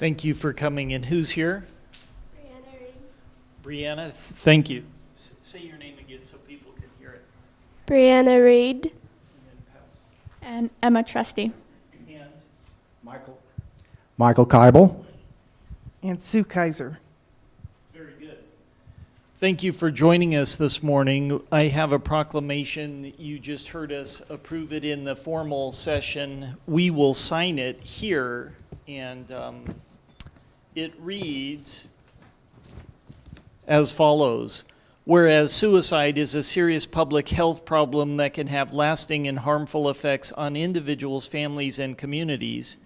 Thank you for coming. And who's here? Breanna Reed. Breanna, thank you. Say your name again so people can hear it. Breanna Reed. And Emma Trusty. And Michael Kaibel. And Sue Kiser. very good. Thank you for joining us this morning. I have a proclamation. You just heard us approve it in the formal session. We will sign it here, and it reads as follows. Whereas suicide is a serious public health problem that can have lasting and harmful effects on individuals, families, and communities,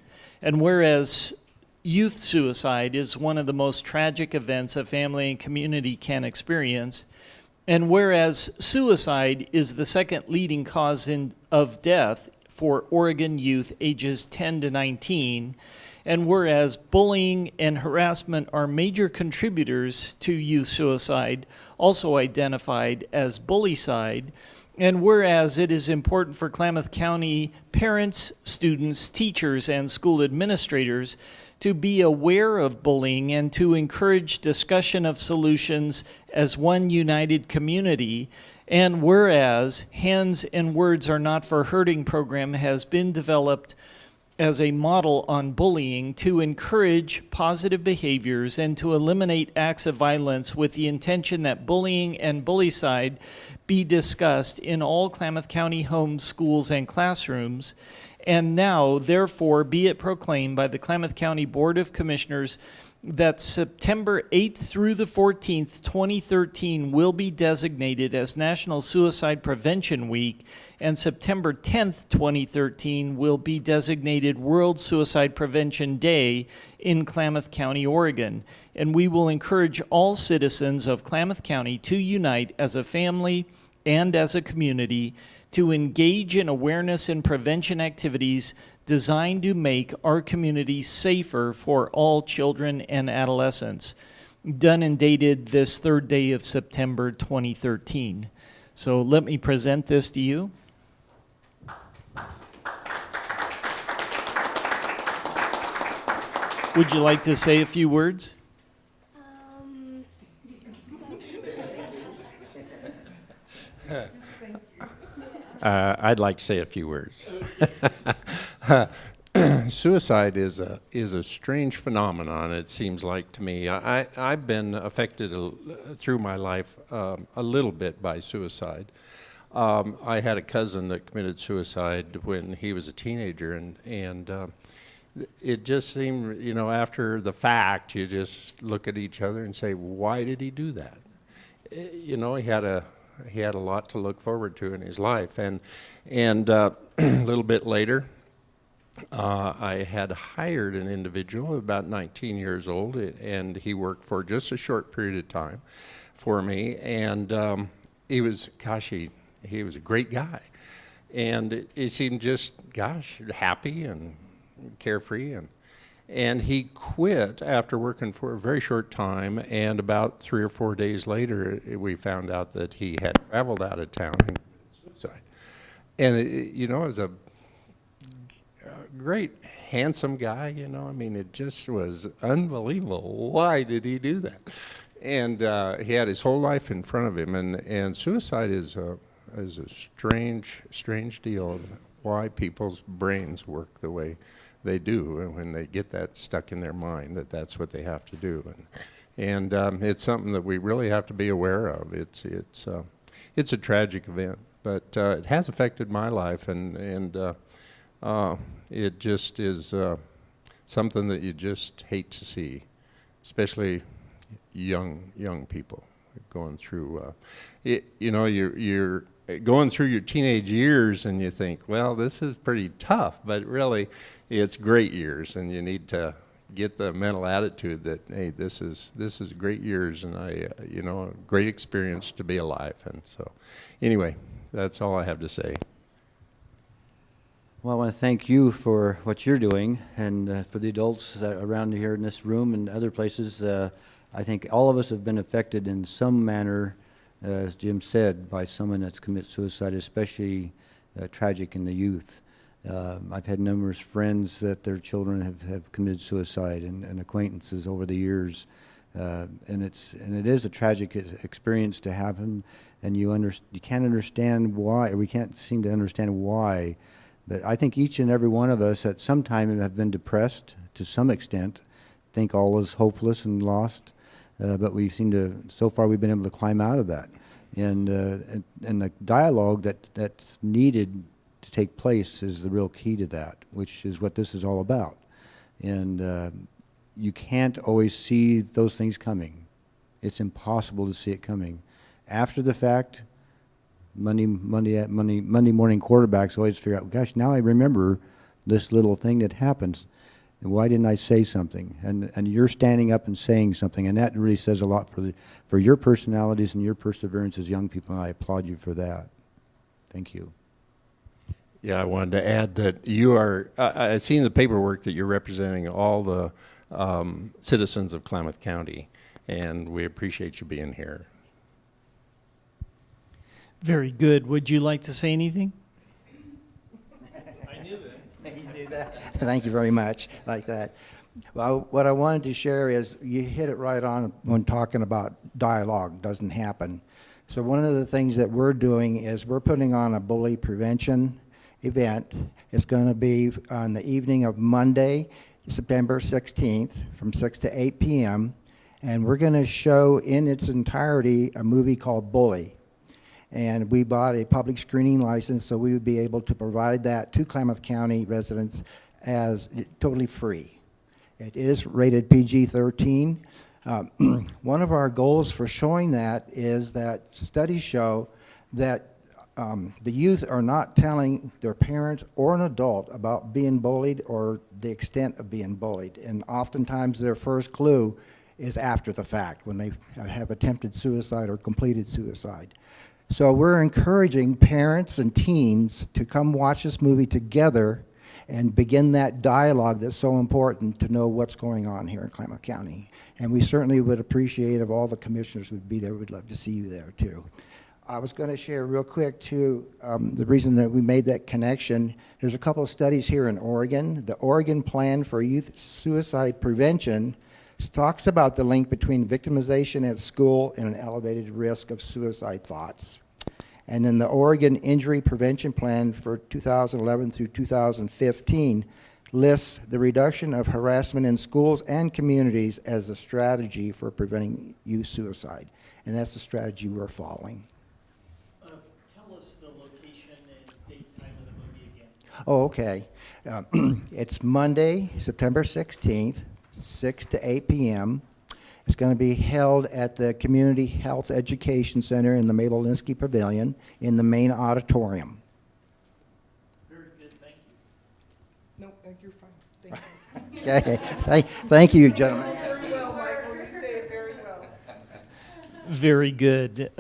and whereas youth suicide is one of the most tragic events a family and community can experience, and whereas suicide is the second leading cause of death for Oregon youth ages 10 to 19, and whereas bullying and harassment are major contributors to youth suicide, also identified as bullycide, and whereas it is important for Klamath County parents, students, teachers, and school administrators to be aware of bullying and to encourage discussion of solutions as one united community, and whereas Hands and Words Are Not for Hurting program has been developed as a model on bullying to encourage positive behaviors and to eliminate acts of violence with the intention that bullying and bullycide be discussed in all Klamath County homes, schools, and classrooms. And now, therefore, be it proclaimed by the Klamath County Board of Commissioners that September 8th through the 14th, 2013 will be designated as National Suicide Prevention Week, and September 10th, 2013 will be designated World Suicide Prevention Day in Klamath County, Oregon. And we will encourage all citizens of Klamath County to unite as a family and as a community to engage in awareness and prevention activities designed to make our community safer for all children and adolescents. Done and dated this third day of September 2013. So let me present this to you. Would you like to say a few words? I'd like to say a few words. Suicide is a strange phenomenon, it seems like to me. I've been affected through my life a little bit by suicide. I had a cousin that committed suicide when he was a teenager, and it just seemed, after the fact, you just look at each other and say, why did he do that? He had a lot to look forward to in his life, and a little bit later, I had hired an individual about 19 years old, and he worked for just a short period of time for me, and he was a great guy, and he seemed just, happy and carefree, and he quit after working for a very short time, and about 3 or 4 days later, we found out that he had traveled out of town and committed suicide. And, it was a great, handsome guy, it just was unbelievable. Why did he do that? And he had his whole life in front of him, and suicide is a strange deal of why people's brains work the way they do, and when they get that stuck in their mind that's what they have to do, and it's something that we really have to be aware of. It's a tragic event, but it has affected my life, and it just is something that you just hate to see, especially young people going through. You're going through your teenage years, and you think, well, this is pretty tough, but really, it's great years, and you need to get the mental attitude that, hey, this is great years, and a great experience to be alive. And so, anyway, that's all I have to say. Well, I want to thank you for what you're doing, and for the adults around here in this room and other places. I think all of us have been affected in some manner, as Jim said, by someone that's committed suicide, especially tragic in the youth. I've had numerous friends that their children have committed suicide, and acquaintances over the years. And it is a tragic experience to have them, and you can't understand why, or we can't seem to understand why. But I think each and every one of us at some time have been depressed to some extent, think all is hopeless and lost. But we seem to, so far we've been able to climb out of that. And the dialogue that's needed to take place is the real key to that, which is what this is all about. And you can't always see those things coming. It's impossible to see it coming. After the fact, Monday morning quarterbacks always figure out, gosh, now I remember this little thing that happens. And why didn't I say something? And you're standing up and saying something, and that really says a lot for your personalities and your perseverance as young people, and I applaud you for that. Thank you. Yeah, I wanted to add that you are, I've seen the paperwork that you're representing all the citizens of Klamath County, and we appreciate you being here. Very good. Would you like to say anything? I knew that. You do that. Thank you very much. Like that. Well, what I wanted to share is you hit it right on when talking about dialogue doesn't happen. So one of the things that we're doing is we're putting on a bully prevention event. It's going to be on the evening of Monday, September 16th from 6 to 8 p.m. And we're going to show in its entirety a movie called Bully. And we bought a public screening license so we would be able to provide that to Klamath County residents as totally free. It is rated PG-13. One of our goals for showing that is that studies show that the youth are not telling their parents or an adult about being bullied or the extent of being bullied. And oftentimes their first clue is after the fact when they have attempted suicide or completed suicide. So we're encouraging parents and teens to come watch this movie together and begin that dialogue that's so important to know what's going on here in Klamath County. And we certainly would appreciate if all the commissioners would be there. We'd love to see you there too. I was going to share real quick too, the reason that we made that connection. There's a couple of studies here in Oregon. The Oregon Plan for Youth Suicide Prevention talks about the link between victimization at school and an elevated risk of suicide thoughts. And then the Oregon Injury Prevention Plan for 2011 through 2015 lists the reduction of harassment in schools and communities as a strategy for preventing youth suicide. And that's the strategy we're following. Tell us the location and date time of the movie again. Oh, okay. It's Monday, September 16th, 6 to 8 p.m. It's going to be held at the Community Health Education Center in the Mabel Linsky Pavilion in the main auditorium. Very good, thank you. No, you're fine. Thank you. Okay. Thank you, gentlemen. Very well, Michael. You say it very well. Very good.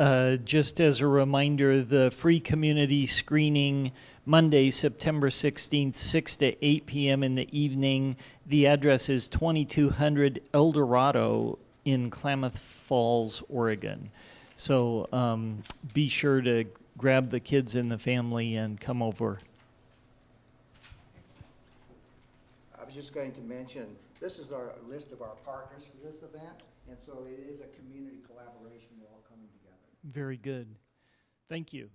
Just as a reminder, the free community screening Monday, September 16th, 6 to 8 p.m. in the evening. The address is 2200 Eldorado in Klamath Falls, Oregon. So be sure to grab the kids and the family and come over. I was just going to mention, this is our list of our partners for this event, and so it is a community collaboration. We're all coming together. Very good. Thank you.